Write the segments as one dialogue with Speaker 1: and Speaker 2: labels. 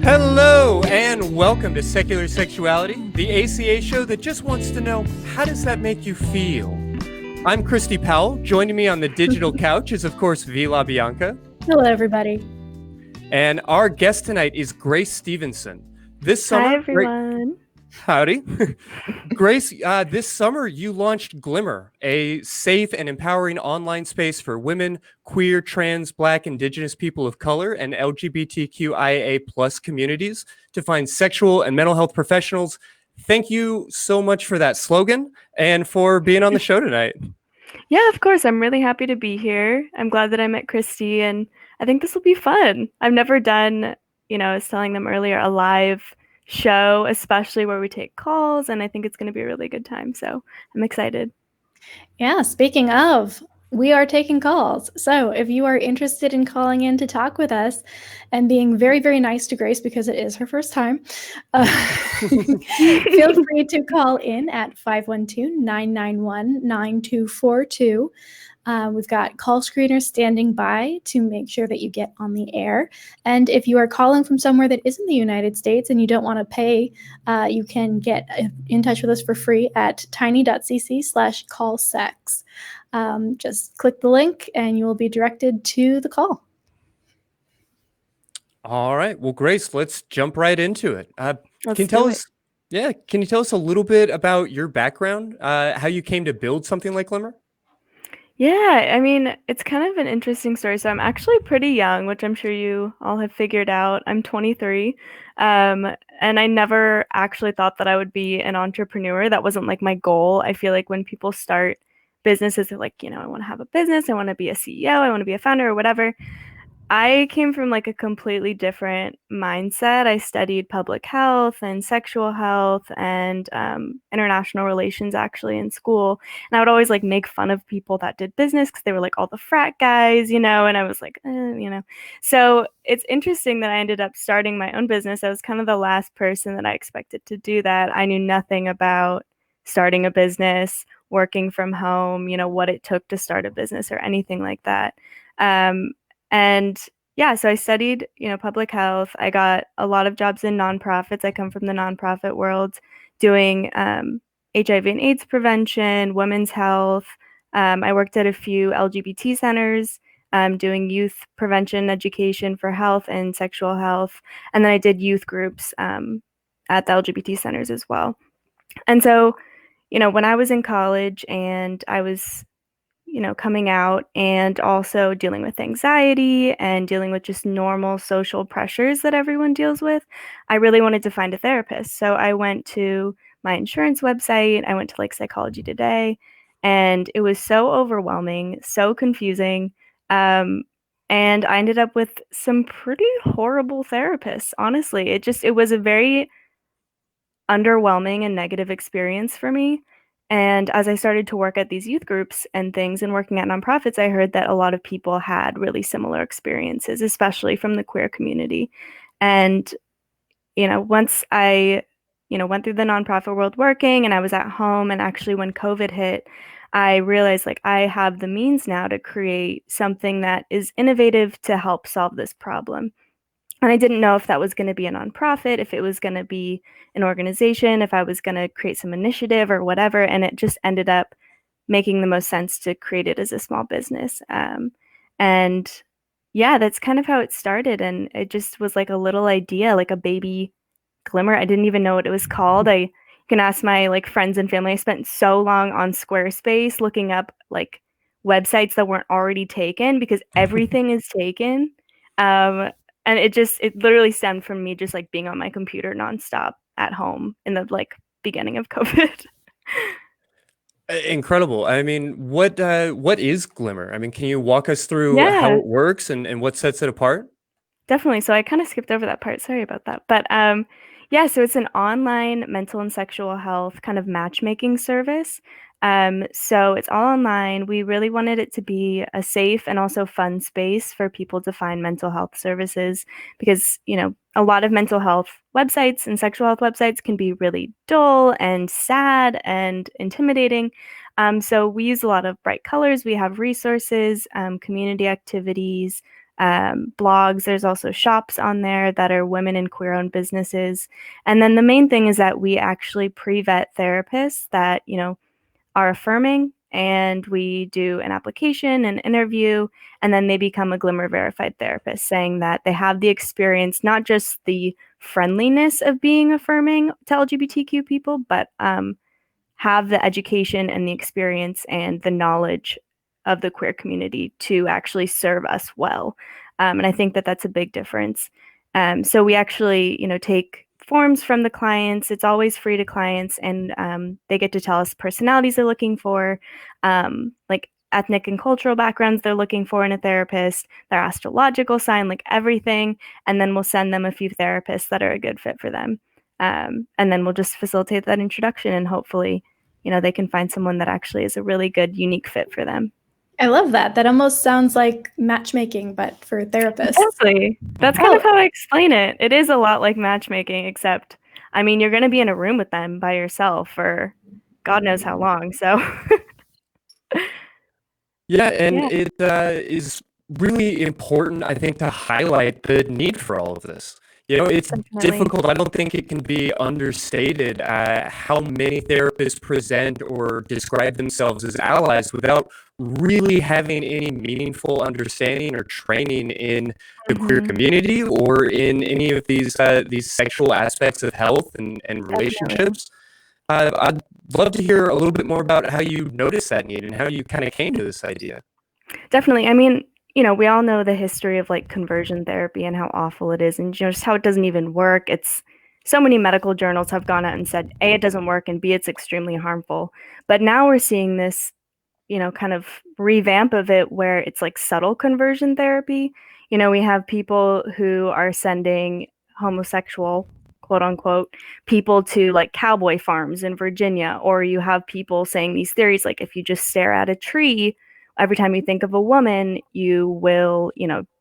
Speaker 1: Hello and welcome to Secular Sexuality, the ACA show that just wants to know, how does that make you feel? I'm Christy Powell. Joining me on the digital couch is, of course, Vila Bianca.
Speaker 2: Hello, everybody.
Speaker 1: And our guest tonight is Grace Stephenson. This summer,
Speaker 3: Hi, everyone.
Speaker 1: Howdy. Grace, this summer you launched Glimmer, a safe and empowering online space for women, queer, trans, Black, Indigenous people of color, and LGBTQIA plus communities to find sexual and mental health professionals. Thank you so much for that slogan and for being on the show tonight.
Speaker 3: Yeah, of course. I'm really happy to be here. I'm glad that I met Christy, and I think this will be fun. I've never done, I was telling them earlier, a live show, especially where we take calls, and I think it's going to be a really good time. So I'm excited.
Speaker 2: Yeah, speaking of, we are taking calls. So if you are interested in calling in to talk with us and being very, very nice to Grace because it is her first time, feel free to call in at 512-991-9242. We've got call screeners standing by to make sure that you get on the air. And if you are calling from somewhere that isn't the United States and you don't want to pay, you can get in touch with us for free at tiny.cc/callsex. Just click the link and you will be directed to the call.
Speaker 1: All right. Well, Grace, let's jump right into it. Can you
Speaker 3: tell us
Speaker 1: a little bit about your background, how you came to build something like Glimmer?
Speaker 3: Yeah, I mean, it's kind of an interesting story. So I'm actually pretty young, which I'm sure you all have figured out. I'm 23, and I never actually thought that I would be an entrepreneur. That wasn't like my goal. I feel like when people start businesses, they're like, I want to have a business, I want to be a CEO, I want to be a founder or whatever. I came from like a completely different mindset. I studied public health and sexual health and international relations actually in school. And I would always like make fun of people that did business because they were like all the frat guys, and I was like, So it's interesting that I ended up starting my own business. I was kind of the last person that I expected to do that. I knew nothing about starting a business, working from home, what it took to start a business or anything like that. And yeah, so I studied, public health. I got a lot of jobs in nonprofits. I come from the nonprofit world doing HIV and AIDS prevention, women's health. I worked at a few LGBT centers doing youth prevention education for health and sexual health. And then I did youth groups at the LGBT centers as well. And so, when I was in college and I was coming out and also dealing with anxiety and dealing with just normal social pressures that everyone deals with, I really wanted to find a therapist. So I went to my insurance website, I went to like Psychology Today, and it was so overwhelming, so confusing. And I ended up with some pretty horrible therapists, honestly. It was a very underwhelming and negative experience for me. And as I started to work at these youth groups and things and working at nonprofits, I heard that a lot of people had really similar experiences, especially from the queer community. And, once I, went through the nonprofit world working and I was at home, and actually when COVID hit, I realized like I have the means now to create something that is innovative to help solve this problem. And I didn't know if that was going to be a nonprofit, if it was going to be an organization, if I was going to create some initiative or whatever. And it just ended up making the most sense to create it as a small business. And yeah, that's kind of how it started. And it just was like a little idea, like a baby Glimmer. I didn't even know what it was called. You can ask my like friends and family. I spent so long on Squarespace looking up like websites that weren't already taken because everything is taken. And it literally stemmed from me just like being on my computer nonstop at home in the like beginning of COVID.
Speaker 1: Incredible. I mean, what is Glimmer? I mean, can you walk us through how it works and what sets it apart?
Speaker 3: Definitely. So I kind of skipped over that part. Sorry about that. But yeah, so it's an online mental and sexual health kind of matchmaking service. So it's all online. We really wanted it to be a safe and also fun space for people to find mental health services because, a lot of mental health websites and sexual health websites can be really dull and sad and intimidating. So we use a lot of bright colors. We have resources, community activities, blogs. There's also shops on there that are women and queer-owned businesses. And then the main thing is that we actually pre-vet therapists that, are affirming, and we do an application, an interview, and then they become a Glimmer verified therapist, saying that they have the experience, not just the friendliness of being affirming to LGBTQ people, but have the education and the experience and the knowledge of the queer community to actually serve us well. And I think that that's a big difference. So we actually, take forms from the clients. It's always free to clients, and they get to tell us personalities they're looking for, like ethnic and cultural backgrounds they're looking for in a therapist, their astrological sign, like everything. And then we'll send them a few therapists that are a good fit for them. And then we'll just facilitate that introduction, and hopefully, they can find someone that actually is a really good, unique fit for them.
Speaker 2: I love that. That almost sounds like matchmaking, but for therapists.
Speaker 3: Exactly. That's kind of how I explain it. It is a lot like matchmaking, except, you're going to be in a room with them by yourself for God knows how long. So,
Speaker 1: Yeah, and it is really important, I think, to highlight the need for all of this. It's difficult. I don't think it can be understated how many therapists present or describe themselves as allies without really having any meaningful understanding or training in the queer community or in any of these sexual aspects of health and relationships. I'd love to hear a little bit more about how you noticed that need and how you kind of came to this idea.
Speaker 3: Definitely. We all know the history of like conversion therapy and how awful it is, and just how it doesn't even work. It's so many medical journals have gone out and said, A, it doesn't work, and B, it's extremely harmful. But now we're seeing this, kind of revamp of it where it's like subtle conversion therapy. We have people who are sending homosexual, quote unquote, people to like cowboy farms in Virginia, or you have people saying these theories like if you just stare at a tree, every time you think of a woman, you will,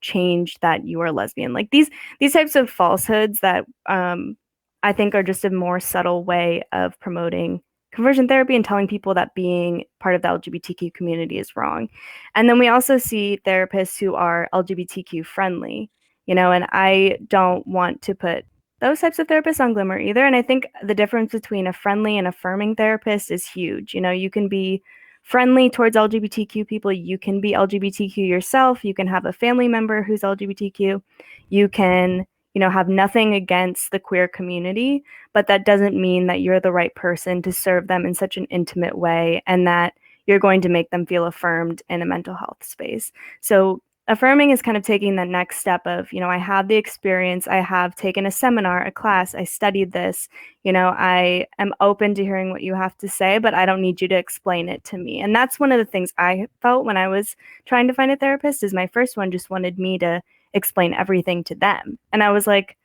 Speaker 3: change that you are lesbian. Like these types of falsehoods that I think are just a more subtle way of promoting conversion therapy and telling people that being part of the LGBTQ community is wrong. And then we also see therapists who are LGBTQ friendly, and I don't want to put those types of therapists on Glimmer either. And I think the difference between a friendly and affirming therapist is huge. You can be friendly towards LGBTQ people. You can be LGBTQ yourself. You can have a family member who's LGBTQ. You can, have nothing against the queer community, but that doesn't mean that you're the right person to serve them in such an intimate way and that you're going to make them feel affirmed in a mental health space. So affirming is kind of taking that next step of, I have the experience, I have taken a seminar, a class, I studied this, I am open to hearing what you have to say, but I don't need you to explain it to me. And that's one of the things I felt when I was trying to find a therapist, is my first one just wanted me to explain everything to them. And I was like,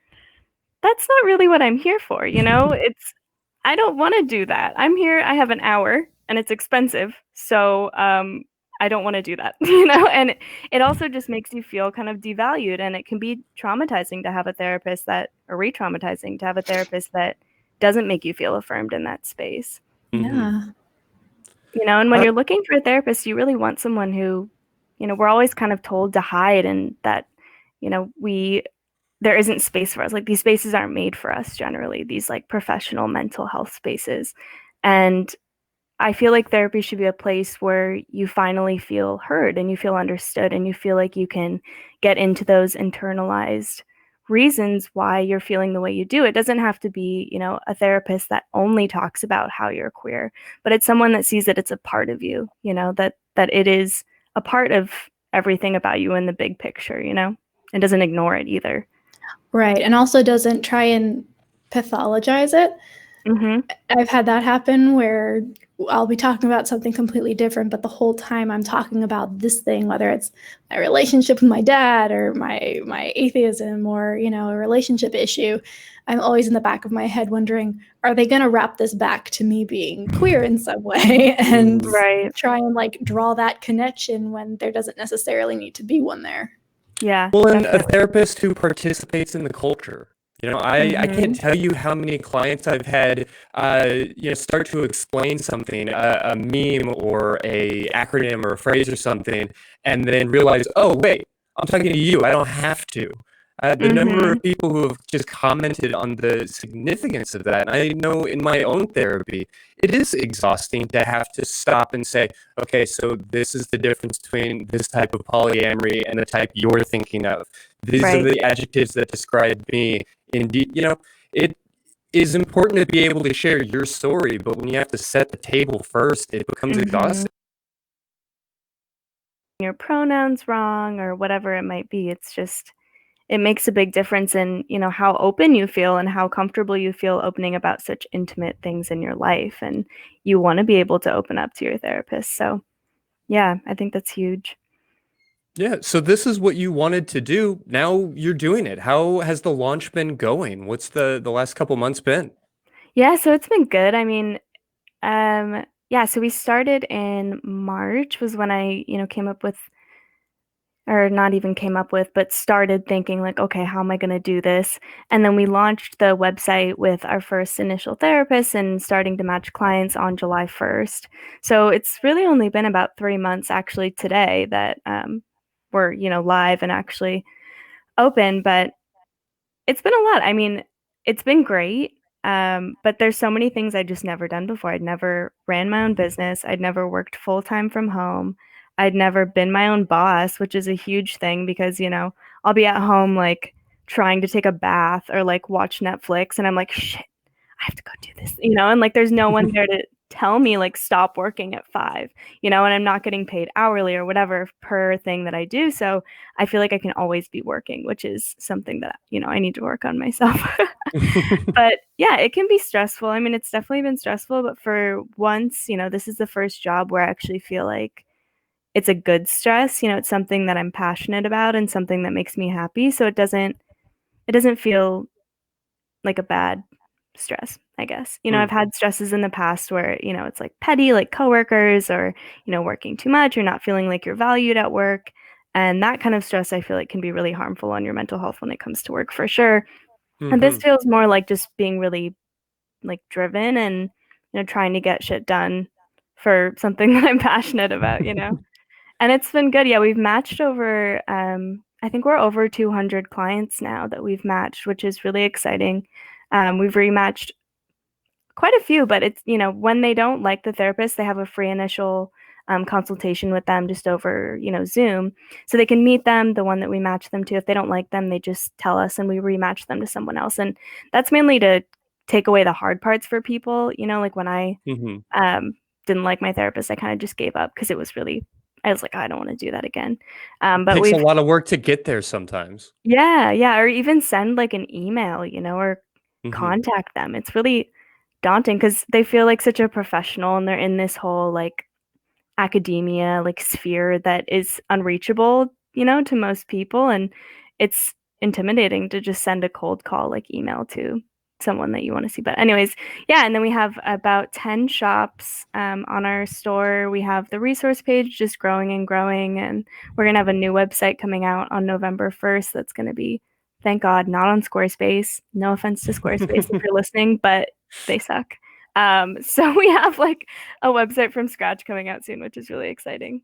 Speaker 3: that's not really what I'm here for. I don't want to do that. I'm here, I have an hour and it's expensive. So, I don't want to do that, and it also just makes you feel kind of devalued, and it can be traumatizing to have a therapist or re-traumatizing to have a therapist that doesn't make you feel affirmed in that space.
Speaker 2: Yeah.
Speaker 3: And when you're looking for a therapist, you really want someone who, we're always kind of told to hide, and that, there isn't space for us. Like these spaces aren't made for us generally, these like professional mental health spaces. And I feel like therapy should be a place where you finally feel heard and you feel understood and you feel like you can get into those internalized reasons why you're feeling the way you do. It doesn't have to be, a therapist that only talks about how you're queer, but it's someone that sees that it's a part of you, that it is a part of everything about you in the big picture, and doesn't ignore it either.
Speaker 2: Right. And also doesn't try and pathologize it.
Speaker 3: Mm-hmm.
Speaker 2: I've had that happen where I'll be talking about something completely different, but the whole time I'm talking about this thing, whether it's my relationship with my dad or my atheism or, a relationship issue, I'm always in the back of my head wondering, are they going to wrap this back to me being queer in some way and try and like draw that connection when there doesn't necessarily need to be one there?
Speaker 3: Yeah.
Speaker 1: Well, and a therapist who participates in the culture. I can't tell you how many clients I've had, start to explain something, a meme or a acronym or a phrase or something, and then realize, oh, wait, I'm talking to you. I don't have to. The number of people who have just commented on the significance of that, and I know in my own therapy, it is exhausting to have to stop and say, okay, so this is the difference between this type of polyamory and the type you're thinking of. These are the adjectives that describe me. Indeed, it is important to be able to share your story, but when you have to set the table first, it becomes exhausting.
Speaker 3: Your pronouns wrong or whatever it might be, it makes a big difference in, how open you feel and how comfortable you feel opening about such intimate things in your life. And you want to be able to open up to your therapist. So yeah, I think that's huge.
Speaker 1: Yeah. So this is what you wanted to do. Now you're doing it. How has the launch been going? What's the last couple months been?
Speaker 3: Yeah, so it's been good. I mean, yeah, so we started in March was when I, came up with, or not even came up with, but started thinking like, okay, how am I going to do this? And then we launched the website with our first initial therapist and starting to match clients on July 1st. So it's really only been about 3 months actually today that we're, live and actually open, but it's been a lot. I mean, it's been great. But there's so many things I'd just never done before. I'd never ran my own business. I'd never worked full time from home. I'd never been my own boss, which is a huge thing because, I'll be at home like trying to take a bath or like watch Netflix and I'm like, shit, I have to go do this, and like there's no one there to tell me like stop working at 5, and I'm not getting paid hourly or whatever per thing that I do. So I feel like I can always be working, which is something that, I need to work on myself. But yeah, it can be stressful. I mean, it's definitely been stressful, but for once, this is the first job where I actually feel like it's a good stress. It's something that I'm passionate about and something that makes me happy. So it doesn't feel like a bad stress, I guess. I've had stresses in the past where, it's like petty, like coworkers or, working too much or not feeling like you're valued at work. And that kind of stress I feel like can be really harmful on your mental health when it comes to work for sure. And this feels more like just being really like driven and, trying to get shit done for something that I'm passionate about, And it's been good. Yeah, we've matched over I think we're over 200 clients now that we've matched, which is really exciting. We've rematched quite a few, but it's, when they don't like the therapist, they have a free initial consultation with them just over, Zoom. So they can meet them, the one that we match them to. If they don't like them, they just tell us and we rematch them to someone else. And that's mainly to take away the hard parts for people. Like when I didn't like my therapist, I kind of just gave up because I was like, I don't want to do that again. But
Speaker 1: Takes a lot of work to get there sometimes.
Speaker 3: Yeah, or even send like an email, or contact them. It's really daunting because they feel like such a professional and they're in this whole like academia like sphere that is unreachable, to most people, and it's intimidating to just send a cold call like email to someone that you want to see. But anyways, yeah, and then we have about 10 shops on our store. We have the resource page just growing and growing, and we're gonna have a new website coming out on November 1st that's going to be, thank God, not on Squarespace. No offense to Squarespace if you're listening, but they suck. So we have like a website from scratch coming out soon, which is really exciting.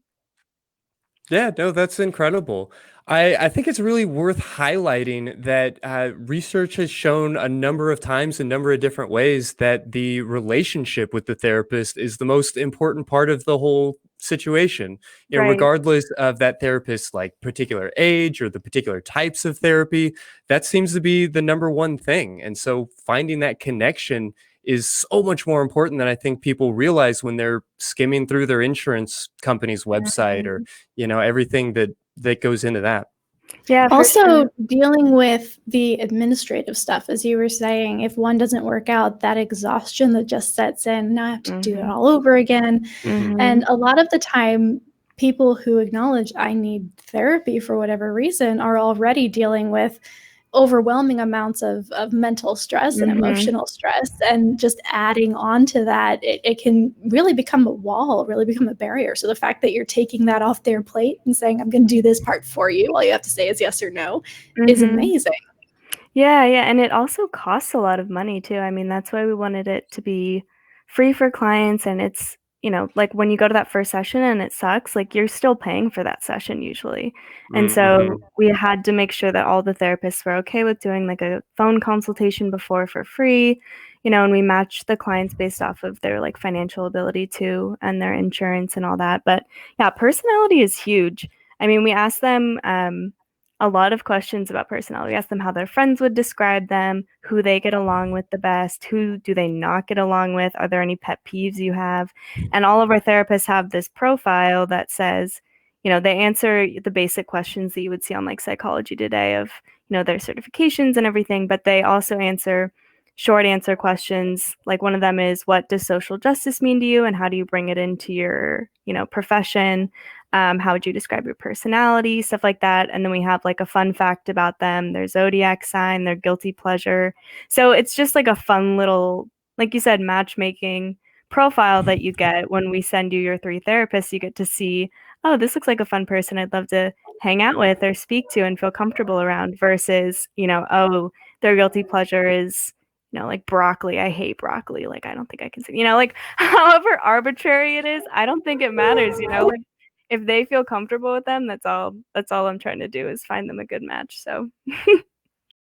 Speaker 1: Yeah, no, that's incredible. I think it's really worth highlighting that research has shown a number of times, a number of different ways, that the relationship with the therapist is the most important part of the whole situation.
Speaker 3: Right.
Speaker 1: Regardless of that therapist's like particular age or the particular types of therapy, that seems to be the number one thing. And so finding that connection is so much more important than I think people realize when they're skimming through their insurance company's website or everything that goes into that.
Speaker 3: Yeah.
Speaker 2: Also,
Speaker 3: sure.
Speaker 2: dealing with the administrative stuff, as you were saying, if one doesn't work out, that exhaustion that just sets in, now I have to do it all over again. And a lot of the time, people who acknowledge I need therapy for whatever reason are already dealing with overwhelming amounts of mental stress and emotional stress, and just adding on to that, it can really become a wall, really become a barrier. So the fact that you're taking that off their plate and saying, I'm going to do this part for you, all you have to say is yes or no, is amazing.
Speaker 3: Yeah, and it also costs a lot of money too. I mean, that's why we wanted it to be free for clients, and it's like when you go to that first session and it sucks, like you're still paying for that session usually. And
Speaker 1: Mm-hmm.
Speaker 3: so we had to make sure that all the therapists were okay with doing like a phone consultation before for free, and we matched the clients based off of their like financial ability too and their insurance and all that. But yeah, personality is huge. I mean, we asked them a lot of questions about personality. We asked them how their friends would describe them, who they get along with the best, who do they not get along with, are there any pet peeves you have? And all of our therapists have this profile that says, they answer the basic questions that you would see on like Psychology Today of, their certifications and everything, but they also answer short answer questions. Like one of them is, what does social justice mean to you and how do you bring it into your, profession? How would you describe your personality, stuff like that. And then we have like a fun fact about them, their zodiac sign, their guilty pleasure. So it's just like a fun little, like you said, matchmaking profile that you get when we send you your 3 therapists. You get to see, oh, this looks like a fun person I'd love to hang out with or speak to and feel comfortable around, versus, oh, their guilty pleasure is, like broccoli. I hate broccoli. Like, I don't think I can say, like however arbitrary it is, I don't think it matters, like if they feel comfortable with them, that's all I'm trying to do, is find them a good match. So